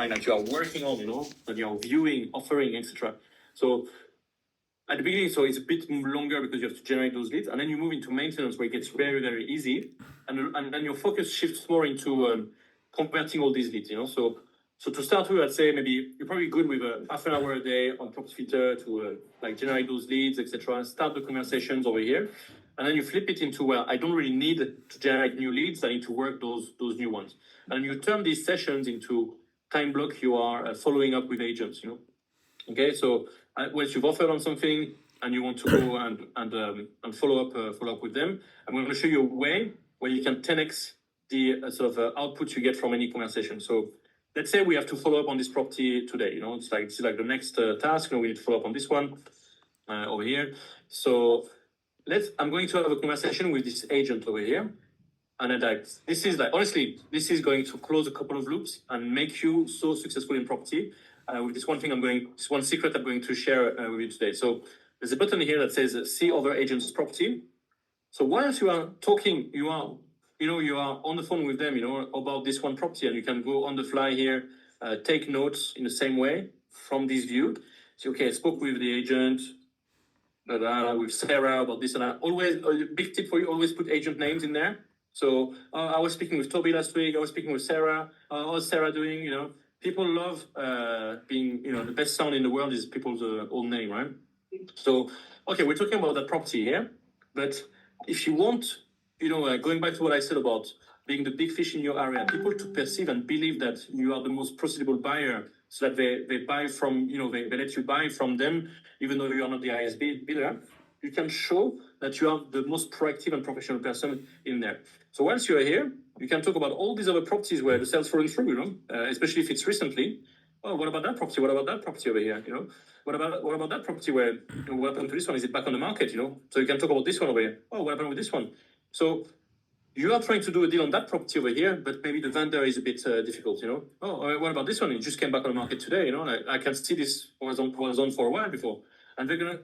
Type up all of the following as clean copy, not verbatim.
pipeline that you are working on, that you are viewing, offering, etc. So at the beginning, so it's a bit longer because you have to generate those leads, and then you move into maintenance where it gets very, very easy, and then your focus shifts more into converting all these leads. So to start with, I'd say maybe you're probably good with a half an hour a day on Property Filter to generate those leads, etc. And start the conversations over here, and then you flip it into where I don't really need to generate new leads. I need to work those new ones, and you turn these sessions into time block. You are following up with agents. Okay, so once you've offered on something and you want to go and follow up with them, I'm going to show you a way where you can 10x the output you get from any conversation. So let's say we have to follow up on this property today. It's like the next task. We need to follow up on this one over here. So I'm going to have a conversation with this agent over here. And this is honestly, this is going to close a couple of loops and make you so successful in property. With this one secret I'm going to share with you today. So there's a button here that says see other agents' property. So whilst you are talking, you are on the phone with them, about this one property, and you can go on the fly here, take notes in the same way from this view. So, okay, I spoke with the agent, with Sarah about this and that. Always, a big tip for you, always put agent names in there. So I was speaking with Toby last week, I was speaking with Sarah, how's Sarah doing, People love being, the best sound in the world is people's own name, right? So, okay, we're talking about that property here, but if you want, going back to what I said about being the big fish in your area, people to perceive and believe that you are the most profitable buyer, so that they buy from, they let you buy from them, even though you are not the highest bidder, you can show that you are the most proactive and professional person in there. So once you are here, you can talk about all these other properties where the sales falling through, especially if it's recently. Oh, what about that property? What about that property over here? What about that property where what happened to this one? Is it back on the market? So you can talk about this one over here. Oh, what happened with this one? So you are trying to do a deal on that property over here, but maybe the vendor is a bit difficult. Oh, what about this one? It just came back on the market today. I can see this was on for a while before, and they're gonna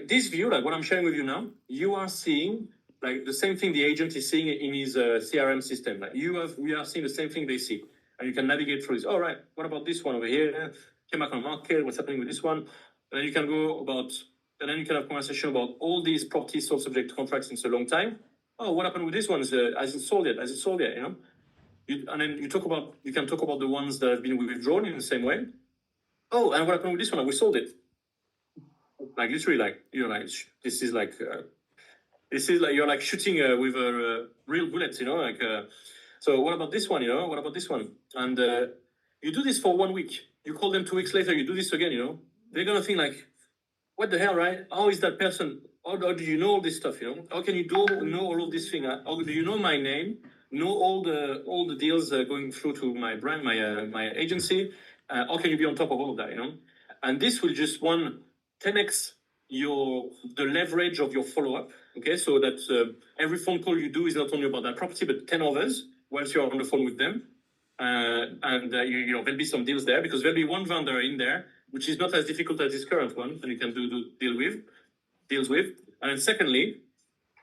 this view, what I'm sharing with you now. You are seeing the same thing the agent is seeing in his CRM system. We are seeing the same thing they see. And you can navigate through this. All right, what about this one over here? Came back on the market, what's happening with this one? And then you can you can have conversation about all these properties sold subject to contracts since a long time. Oh, what happened with this one? Has it sold yet? And then you can talk about the ones that have been withdrawn in the same way. Oh, and what happened with this one? We sold it. Literally, this is like you're shooting with a real bullet, So what about this one? What about this one? And you do this for 1 week. You call them 2 weeks later. You do this again. They're gonna think what the hell, right? How is that person? How do you know all this stuff? How can you know all of this thing? How do you know my name? Know all the deals going through to my brand, my agency? How can you be on top of all of that? And this will just 10x the leverage of your follow-up. Okay, so that every phone call you do is not only about that property, but 10 others once you're on the phone with them. And there'll be some deals there because there'll be one vendor in there, which is not as difficult as this current one, and you can do deals with. And then secondly,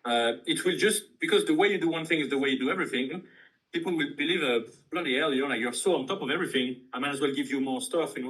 it will just, because the way you do one thing is the way you do everything, people will believe, bloody hell, you're so on top of everything, I might as well give you more stuff, and